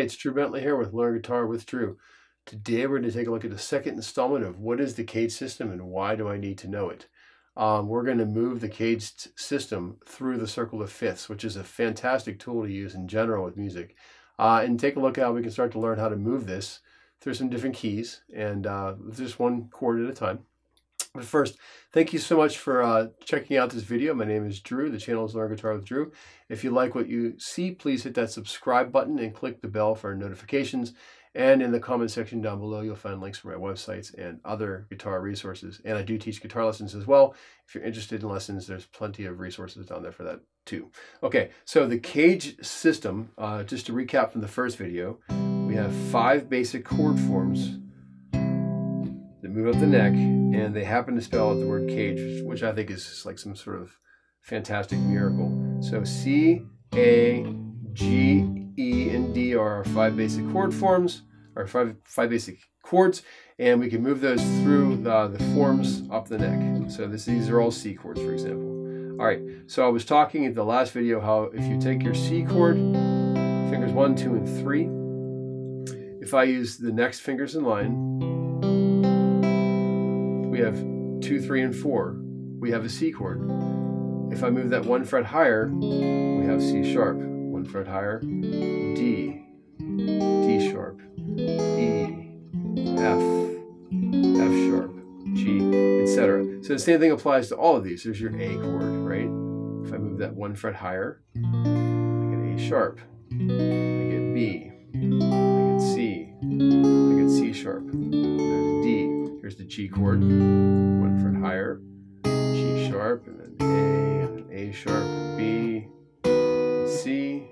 it's Drew Bentley here with Learn Guitar with Drew. Today we're going to take a look at the second installment of what is the CAGED system and why do I need to know it. We're going to move the CAGED system through the circle of fifths, which is a fantastic tool to use in general with music. And take a look at how we can start to learn how to move this through some different keys and just one chord at a time. But first, thank you so much for checking out this video. My name is Drew. The channel is Learn Guitar with Drew. If you like what you see, please hit that subscribe button and click the bell for notifications. And in the comment section down below, you'll find links for my websites and other guitar resources. And I do teach guitar lessons as well. If you're interested in lessons, there's plenty of resources down there for that too. Okay, so the CAGED system, just to recap from the first video, we have 5 basic chord forms that move up the neck, and they happen to spell out the word cage, which I think is like some sort of fantastic miracle. So C, A, G, E, and D are our 5 basic chord forms, or five basic chords, and we can move those through the forms up the neck. So these are all C chords, for example. All right, so I was talking in the last video how if you take your C chord, fingers 1, 2, and 3, if I use the next fingers in line, we have 2, 3, and 4. We have a C chord. If I move that 1 fret higher, we have C sharp. 1 fret higher, D, D sharp, E, F, F sharp, G, etc. So the same thing applies to all of these. There's your A chord, right? If I move that 1 fret higher, I get A sharp, I get B, I get C, I get C sharp. There's D. Here's the G chord, 1 fret higher, G sharp, and then A sharp, and B, and C,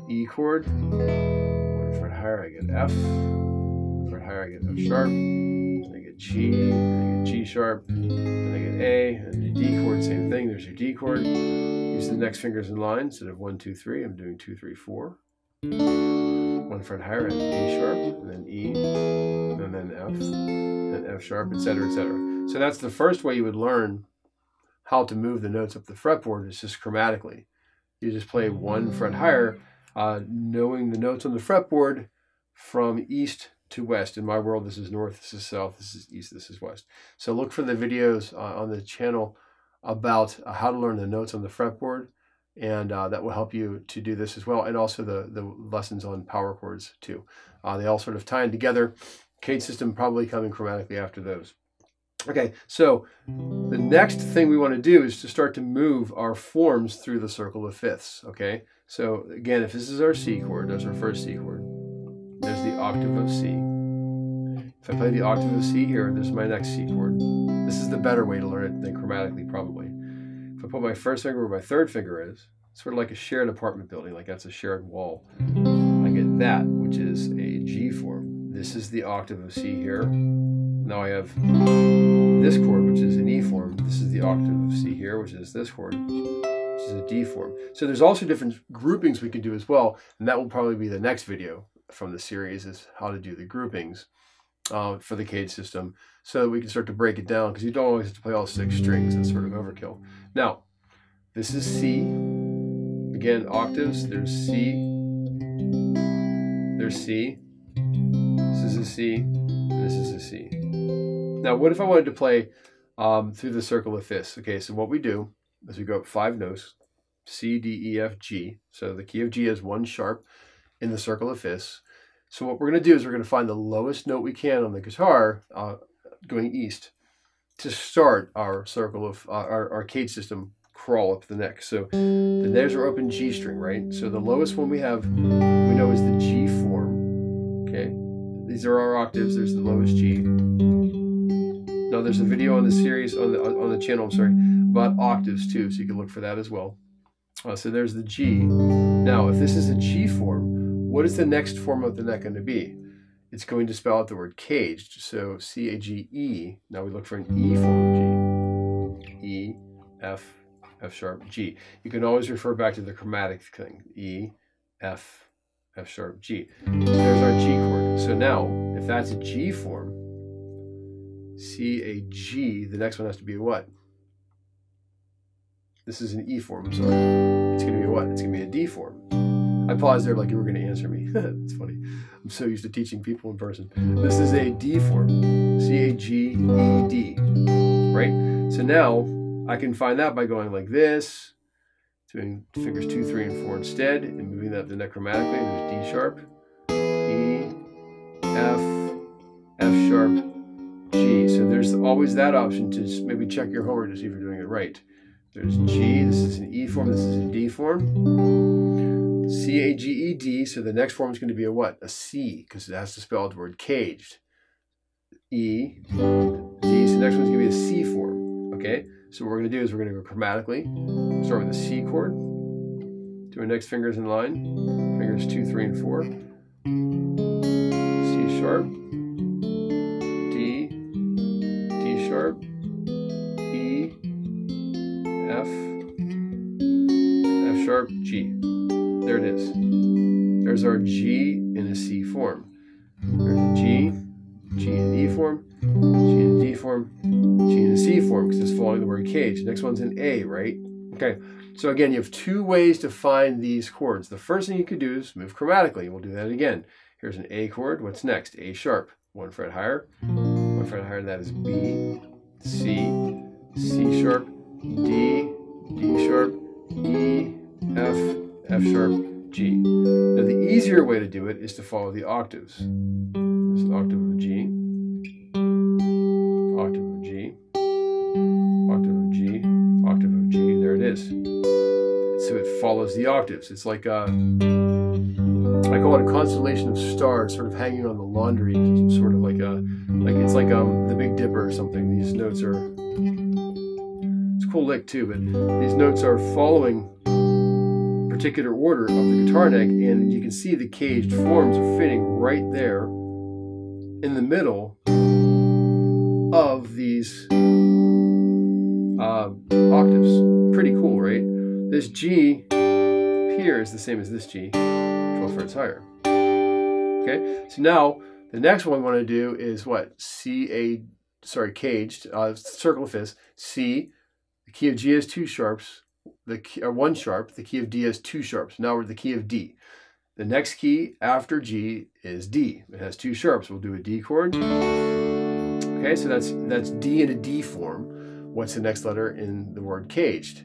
E chord, 1 fret higher, I get F, 1 fret higher, I get F sharp, then I get G, then I get G sharp, then I get A, and the D chord, same thing, there's your D chord. Use the next fingers in line, instead of 1, 2, 3, I'm doing 2, 3, 4. 1 fret higher, I have D sharp, and then E, and then F, and F sharp, etc., etc. So that's the first way you would learn how to move the notes up the fretboard, is just chromatically. You just play 1 fret higher, knowing the notes on the fretboard from east to west. In my world, this is north, this is south, this is east, this is west. So look for the videos on the channel about how to learn the notes on the fretboard, and that will help you to do this as well, and also the lessons on power chords too. They all sort of tie in together. CAGED system probably coming chromatically after those. Okay, so the next thing we want to do is to start to move our forms through the circle of fifths. Okay, so again, if this is our C chord, there's our first C chord. There's the octave of C. If I play the octave of C here, this is my next C chord. This is the better way to learn it than chromatically, probably. If I put my first finger where my third finger is, sort of like a shared apartment building, like that's a shared wall, I get that, which is a G form. This is the octave of C here. Now I have this chord, which is an E form. This is the octave of C here, which is this chord, which is a D form. So there's also different groupings we can do as well, and that will probably be the next video from the series, is how to do the groupings for the CAGED system, so that we can start to break it down, because you don't always have to play all 6 strings. That's sort of overkill. Now, this is C. Again, octaves, there's C, there's C, this is a C, and this is a C. Now, what if I wanted to play through the circle of fifths? Okay, so what we do is we go up 5 notes, C, D, E, F, G. So the key of G is 1 sharp in the circle of fifths. So what we're going to do is we're going to find the lowest note we can on the guitar, going east, to start our circle of our CAGED system crawl up the neck. So there's our open G string, right? So the lowest one we have, we know, is the G form. Okay, these are our octaves. There's the lowest G. Now there's a video on the series on the channel, I'm sorry, about octaves too, so you can look for that as well. So there's the G. Now, if this is a G form, what is the next form of the neck going to be? It's going to spell out the word CAGED. So C-A-G-E. Now we look for an E form of G. E, F, F sharp, G. You can always refer back to the chromatic thing. E, F, F sharp, G. There's our G chord. So now, if that's a G form, C-A-G, the next one has to be a what? This is an E form, sorry. It's going to be a what? It's going to be a D form. I paused there like you were going to answer me. It's funny. I'm so used to teaching people in person. This is a D form. C-A-G-E-D. Right? So now I can find that by going like this, doing fingers 2, 3, and 4 instead, and moving that the neck chromatically. There's D sharp, E, F, F sharp, G. So there's always that option to just maybe check your homework to see if you're doing it right. There's G, this is an E form, this is a D form. C-A-G-E-D, so the next form is going to be a what? A C, because it has to spell out the word caged. E, D, so the next one's going to be a C form, okay? So what we're going to do is we're going to go chromatically, start with the C chord, do our next fingers in line, fingers 2, 3, and 4, C sharp, D, D sharp, E, F, F sharp, G. There it is. There's our G in a C form. There's a G, G in an E form, G in a D form, G in a C form, because it's following the word cage. Next one's an A, right? Okay, so again, you have two ways to find these chords. The first thing you could do is move chromatically. We'll do that again. Here's an A chord. What's next? A sharp. 1 fret higher. 1 fret higher, that is B, C, C sharp, D, D sharp, E, F, F sharp, G. Now the easier way to do it is to follow the octaves. There's an octave of G, octave of G, octave of G, octave of G. There it is. So it follows the octaves. It's like I call it a constellation of stars, sort of hanging on the laundry, sort of like it's like the Big Dipper or something. These notes are, it's a cool lick too, but these notes are following particular order of the guitar neck, and you can see the caged forms are fitting right there in the middle of these octaves. Pretty cool, right? This G here is the same as this G, 12 frets higher. Okay, so now the next one we want to do is what? Caged, circle of fifths. C, the key of G has 2 sharps. The key, 1 sharp, the key of D has 2 sharps. Now we're at the key of D. The next key after G is D. It has 2 sharps. We'll do a D chord. Okay, so that's D in a D form. What's the next letter in the word caged?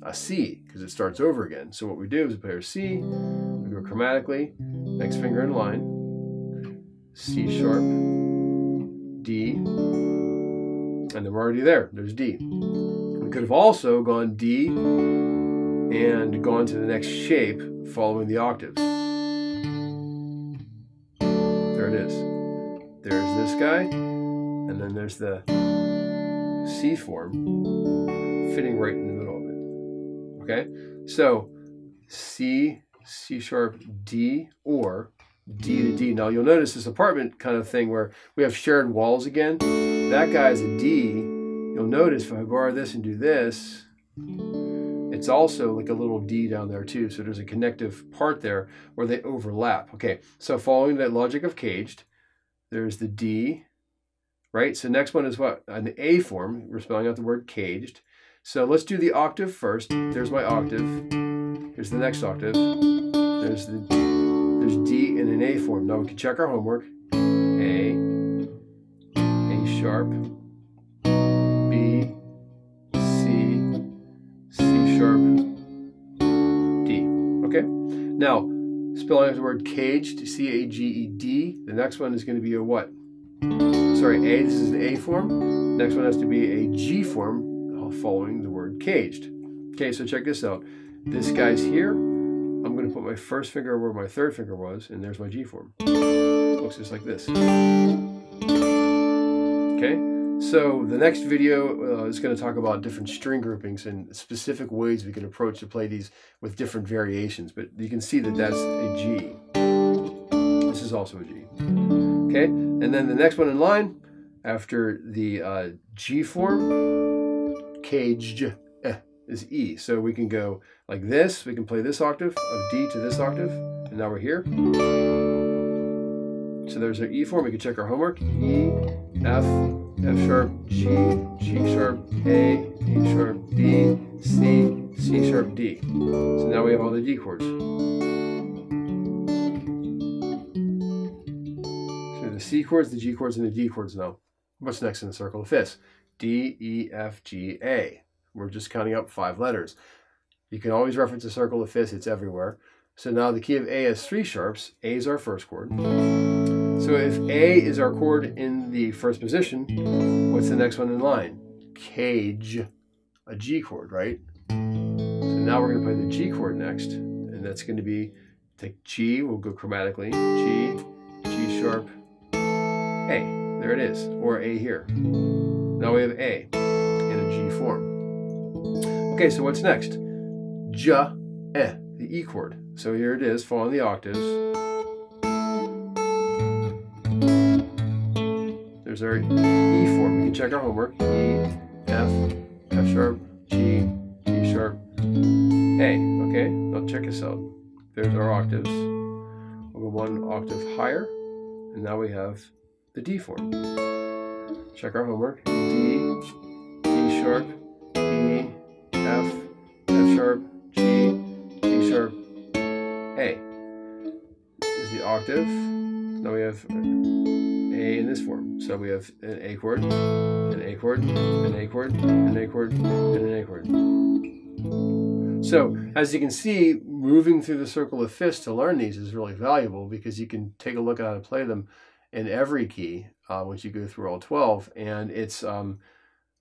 A C, because it starts over again. So what we do is we play our C, we go chromatically, next finger in line, C sharp, D, and then we're already there. There's D. We could have also gone D and gone to the next shape following the octaves. There it is. There's this guy, and then there's the C form fitting right in the middle of it. Okay? So C, C sharp, D, or D to D. Now you'll notice this apartment kind of thing where we have shared walls again. That guy's a D. You'll notice if I borrow this and do this, it's also like a little D down there too. So there's a connective part there where they overlap. Okay, so following that logic of caged, there's the D, right? So next one is what? An A form. We're spelling out the word caged. So let's do the octave first. There's my octave. Here's the next octave. There's D in an A form. Now we can check our homework. A sharp, B, C, C sharp, D. Okay? Now, spelling out the word caged, C-A-G-E-D. The next one is going to be a what? Sorry, A, this is an A form. Next one has to be a G form following the word caged. Okay, so check this out. This guy's here. I'm going to put my first finger where my third finger was, and there's my G form. Looks just like this. Okay, so the next video is going to talk about different string groupings and specific ways we can approach to play these with different variations, but you can see that that's a G. This is also a G. Okay, and then the next one in line, after the G form, caged, is E. So we can go like this, we can play this octave of D to this octave, and now we're here. So there's our E form, we can check our homework. E, F, F sharp, G, G sharp, A sharp, D, C, C sharp, D. So now we have all the D chords. chords, the G chords, and the D chords now. What's next in the circle of fifths? D, E, F, G, A. We're just counting up 5 letters. You can always reference a circle of fifths, it's everywhere. So now the key of A has 3 sharps. A is our first chord. So if A is our chord in the first position, what's the next one in line? CAGED, a G chord, right? So now we're going to play the G chord next, and that's going to be, take G, we'll go chromatically, G, G sharp, A. There it is, or A here. Now we have A in a G form. Okay, so what's next? J, E, the E chord. So here it is, following the octaves. There's our E form. We can check our homework. E, F, F sharp, G, G sharp, A. Okay, now check this out. There's our octaves. We'll go 1 octave higher, and now we have the D form. Check our homework. D, D sharp, E, F, F sharp, G, G sharp, A. This is the octave. Now we have A in this form. So we have an A chord, an A chord, an A chord, an A chord, and an A chord. So as you can see, moving through the circle of fifths to learn these is really valuable because you can take a look at how to play them in every key once you go through all 12, and it's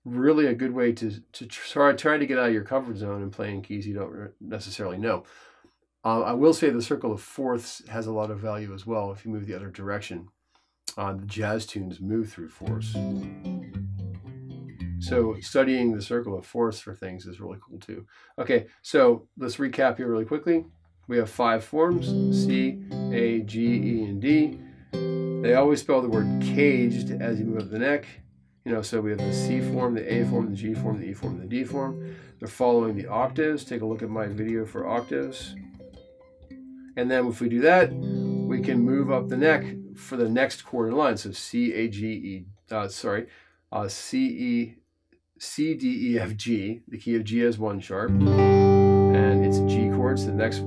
really a good way to try to get out of your comfort zone and playing keys you don't necessarily know. I will say the circle of fourths has a lot of value as well if you move the other direction. The jazz tunes move through fourths. So studying the circle of fourths for things is really cool too. Okay, so let's recap here really quickly. We have 5 forms, C, A, G, E, and D. They always spell the word caged as you move up the neck. So we have the C form, the A form, the G form, the E form, the D form. They're following the octaves. Take a look at my video for octaves. And then if we do that, we can move up the neck for the next chord in line. So C, A, G, E, C, D, E, F, G. The key of G has 1 sharp. And it's G chords. The next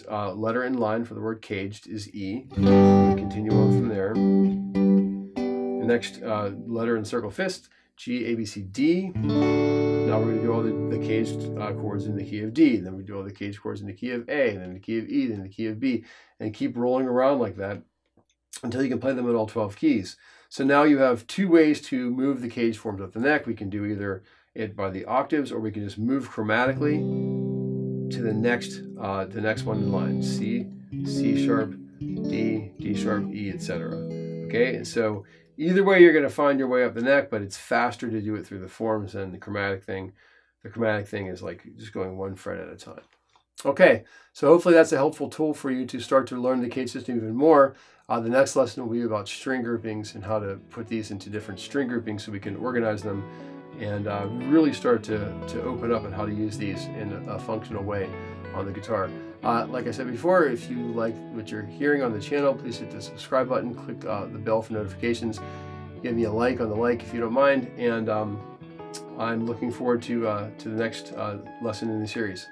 letter in line for the word caged is E. Continue on from there. The next letter in circle fifths, G, A, B, C, D. Now we're going to do all the caged chords in the key of D. Then we do all the caged chords in the key of A, then the key of E, then the key of B, and keep rolling around like that until you can play them in all 12 keys. So now you have 2 ways to move the caged forms up the neck. We can do either it by the octaves, or we can just move chromatically to the next one in line. C, C sharp, D, D sharp, E, etc. Okay, and so either way you're going to find your way up the neck, but it's faster to do it through the forms than the chromatic thing. The chromatic thing is like just going 1 fret at a time. Okay, so hopefully that's a helpful tool for you to start to learn the CAGED system even more. The next lesson will be about string groupings and how to put these into different string groupings so we can organize them and really start to open up on how to use these in a functional way on the guitar. Like I said before, if you like what you're hearing on the channel, please hit the subscribe button, click the bell for notifications, give me a like on the like if you don't mind, and I'm looking forward to the next lesson in the series.